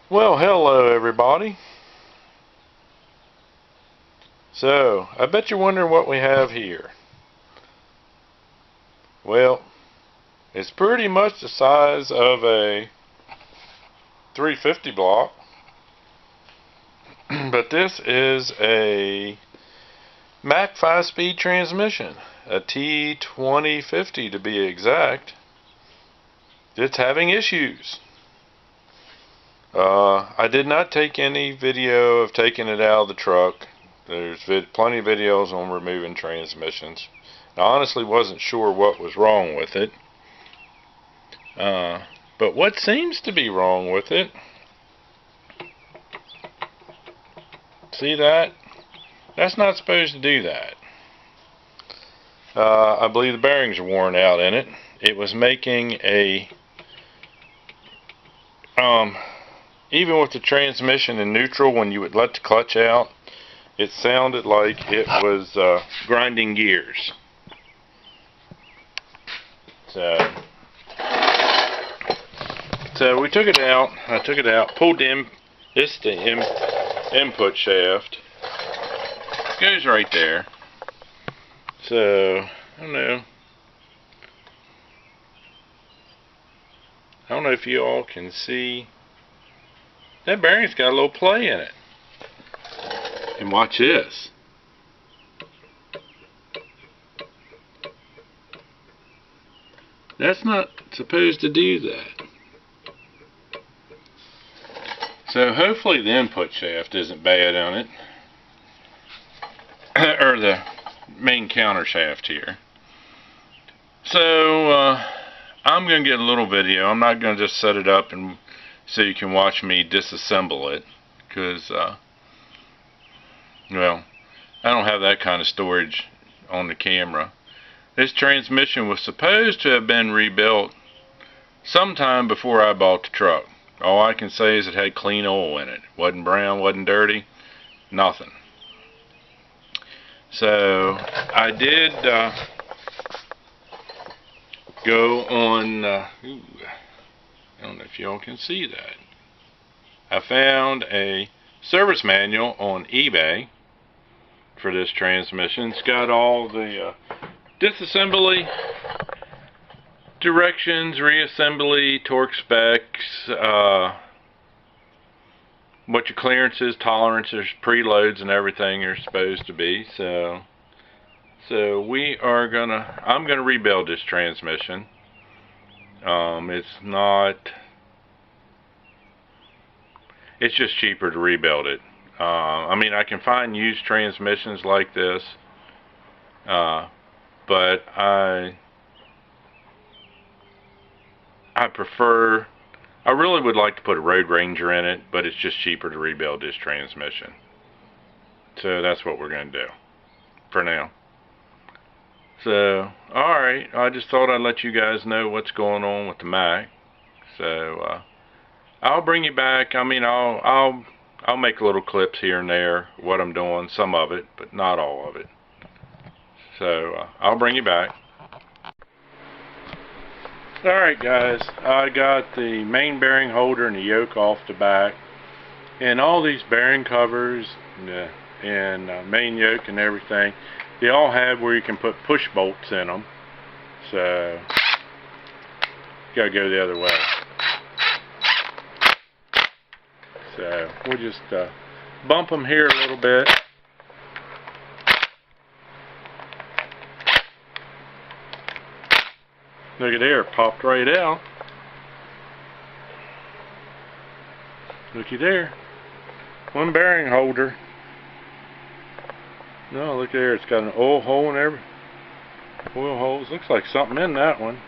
Well, hello everybody. So, I bet you're wondering what we have here. Well, it's pretty much the size of a 350 block. But this is a Mack 5-speed transmission, a T2050 to be exact. It's having issues. I did not take any video of taking it out of the truck. There's plenty of videos on removing transmissions. I honestly wasn't sure what was wrong with it. But what seems to be wrong with it, see that? That's not supposed to do that. I believe the bearings are worn out in it. It was making a even with the transmission in neutral, when you would let the clutch out, it sounded like it was grinding gears. So we took it out. I took it out, pulled the input shaft. It goes right there. So I don't know if you all can see. That bearing's got a little play in it. And watch this. That's not supposed to do that. So hopefully the input shaft isn't bad on it. Or the main counter shaft here. So I'm going to get a little video. I'm not going to just set it up and so you can watch me disassemble it, because well, I don't have that kind of storage on the camera. This transmission was supposed to have been rebuilt sometime before I bought the truck. All I can say is it had clean oil in it. Wasn't brown, wasn't dirty, nothing. So I did go on I don't know if y'all can see that. I found a service manual on eBay for this transmission. It's got all the disassembly directions, reassembly, torque specs, what your clearances, tolerances, preloads, and everything are supposed to be. So I'm gonna rebuild this transmission. It's just cheaper to rebuild it. I mean, I can find used transmissions like this, but I really would like to put a Road Ranger in it, but it's just cheaper to rebuild this transmission. So that's what we're going to do for now. So, alright, I just thought I'd let you guys know what's going on with the Mack. So, I'll bring you back. I mean, I'll make little clips here and there, what I'm doing, some of it, but not all of it. So, I'll bring you back. Alright guys, I got the main bearing holder and the yoke off the back. And all these bearing covers and main yoke and everything, they all have where you can put push bolts in them. So, gotta go the other way. So, we'll just bump them here a little bit. Look at there, it popped right out. Looky there. One bearing holder. No, look there, it's got an oil hole and everything. Oil holes. Looks like something in that one.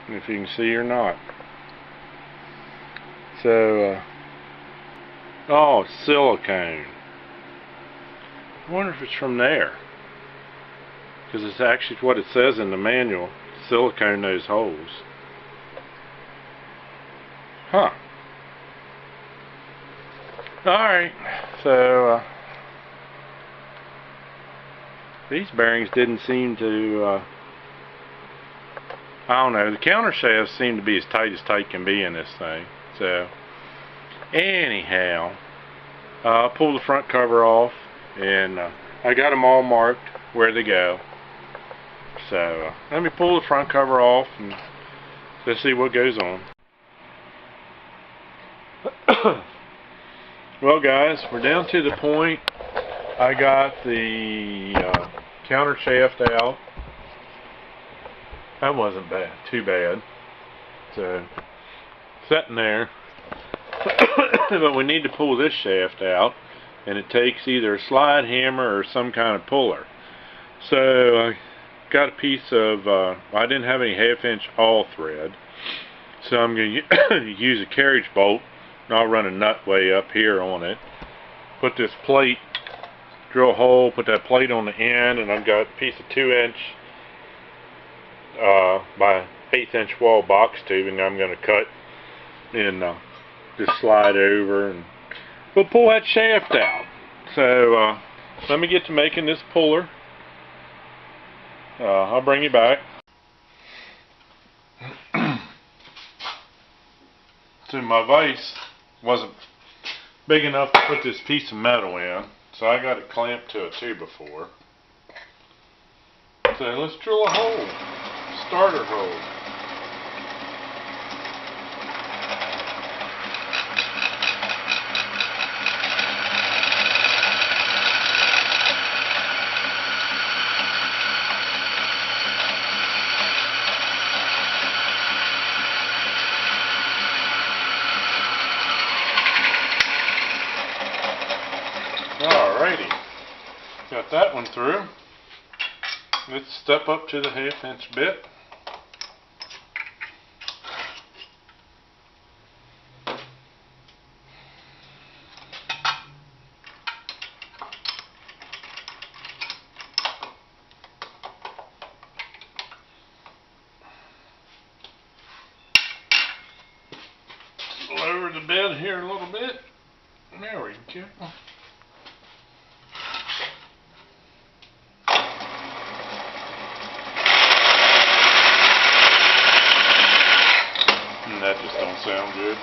If you can see or not. So, oh, silicone. I wonder if it's from there. Because it's actually what it says in the manual. Silicone those holes. Huh. Alright, so these bearings didn't seem to, I don't know, the counter shafts seem to be as tight can be in this thing. So, Anyhow, I'll pull the front cover off, and I got them all marked where they go. So let me pull the front cover off and let's see what goes on. Well guys, we're down to the point. I got the counter shaft out. That wasn't bad, too bad. So, sitting there. But we need to pull this shaft out, and it takes either a slide hammer or some kind of puller. So I got a piece of, I didn't have any 1/2 inch all thread, so I'm going to use a carriage bolt, and I'll run a nut way up here on it. Put this plate, drill a hole, put that plate on the end, and I've got a piece of 2 inch by 1/8 inch wall box tubing I'm going to cut and just slide over, and we'll pull that shaft out. So let me get to making this puller. I'll bring you back. So my vise wasn't big enough to put this piece of metal in, so I got it clamped to a 2x4. So let's drill a hole, starter hole. Alrighty, got that one through. Let's step up to the 1/2 inch bit. Lower the bed here a little bit. There we go. That just don't sound good.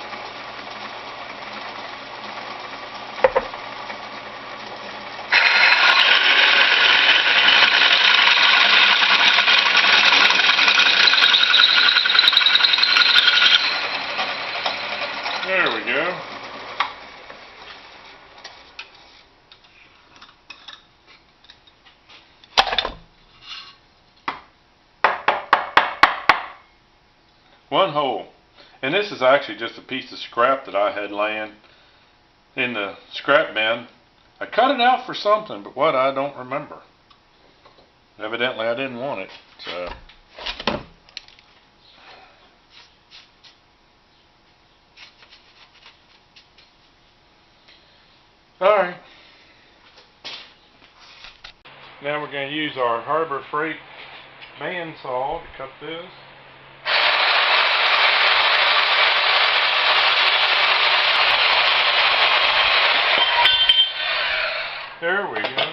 There we go. One hole. And this is actually just a piece of scrap that I had laying in the scrap bin. I cut it out for something, but what, I don't remember. Evidently I didn't want it, so. Alright. Now we're going to use our Harbor Freight bandsaw to cut this. There we go.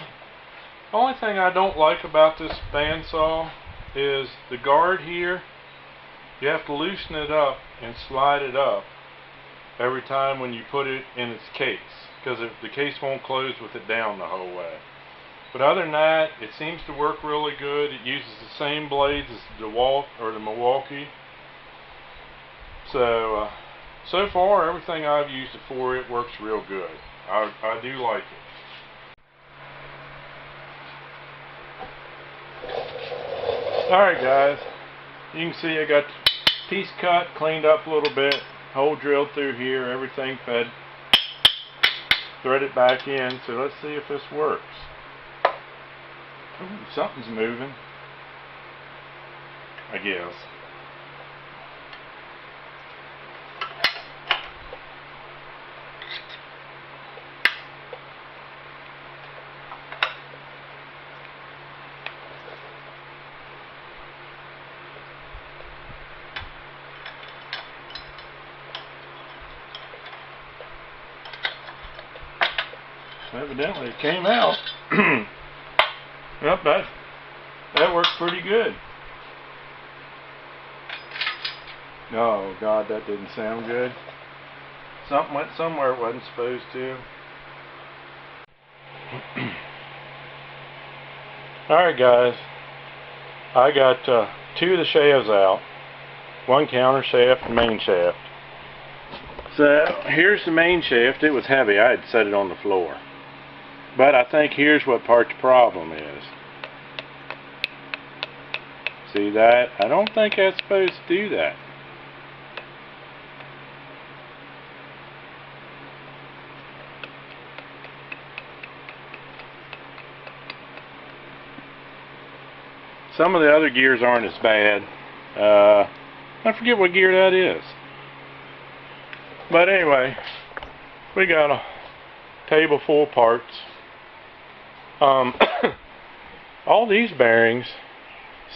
The only thing I don't like about this bandsaw is the guard here. You have to loosen it up and slide it up every time when you put it in its case, because the case won't close with it down the whole way. But other than that, it seems to work really good. It uses the same blades as the DeWalt or the Milwaukee. So far everything I've used it for, it works real good. I do like it. Alright guys, you can see I got the piece cut, cleaned up a little bit, hole drilled through here, everything fed, thread it back in, so let's see if this works. Ooh, something's moving, I guess. Evidently it came out. Yep, that works pretty good. Oh God, that didn't sound good. Something went somewhere it wasn't supposed to. Alright guys, I got 2 of the shafts out, 1 counter shaft and main shaft. So here's the main shaft. It was heavy, I had set it on the floor. But I think here's what part the problem is. See that? I don't think that's supposed to do that. Some of the other gears aren't as bad. I forget what gear that is. But anyway, we got a table full of parts. All these bearings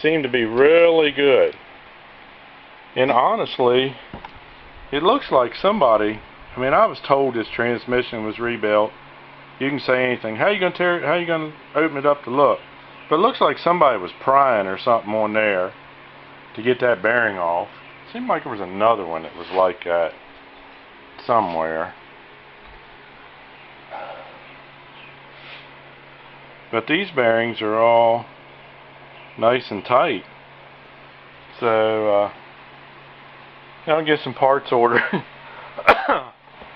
seem to be really good. And honestly, it looks like somebody, I mean, I was told this transmission was rebuilt. You can say anything. How you gonna open it up to look? But it looks like somebody was prying or something on there to get that bearing off. It seemed like there was another one that was like that somewhere. But these bearings are all nice and tight. So I'll get some parts ordered.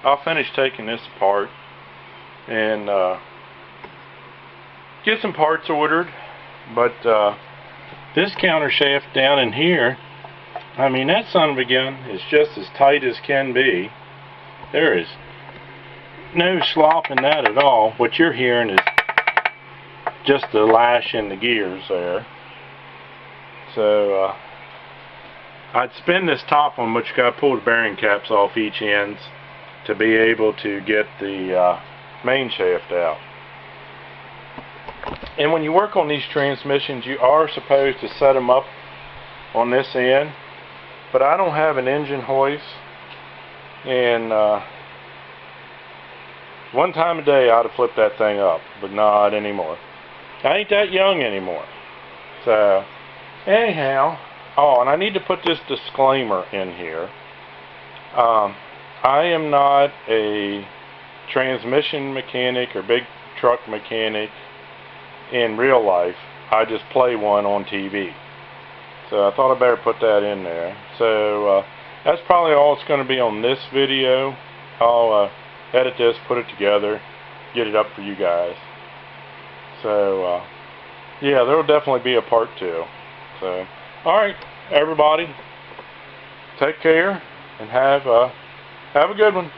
I'll finish taking this apart and get some parts ordered. But this counter shaft down in here, I mean, that son of a gun is just as tight as can be. There is no slop in that at all. What you're hearing is just the lash in the gears there. So I'd spin this top one, but you got to pull the bearing caps off each ends to be able to get the main shaft out. And when you work on these transmissions, you are supposed to set them up on this end, but I don't have an engine hoist, and one time a day I'd have flipped that thing up, but not anymore. I ain't that young anymore. So anyhow, oh, and I need to put this disclaimer in here. I am not a transmission mechanic or big truck mechanic in real life. I just play one on TV. So I thought I better put that in there. So that's probably all it's going to be on this video. I'll edit this, put it together, get it up for you guys. So yeah, there will definitely be a part 2. So alright, everybody, take care and have a good one.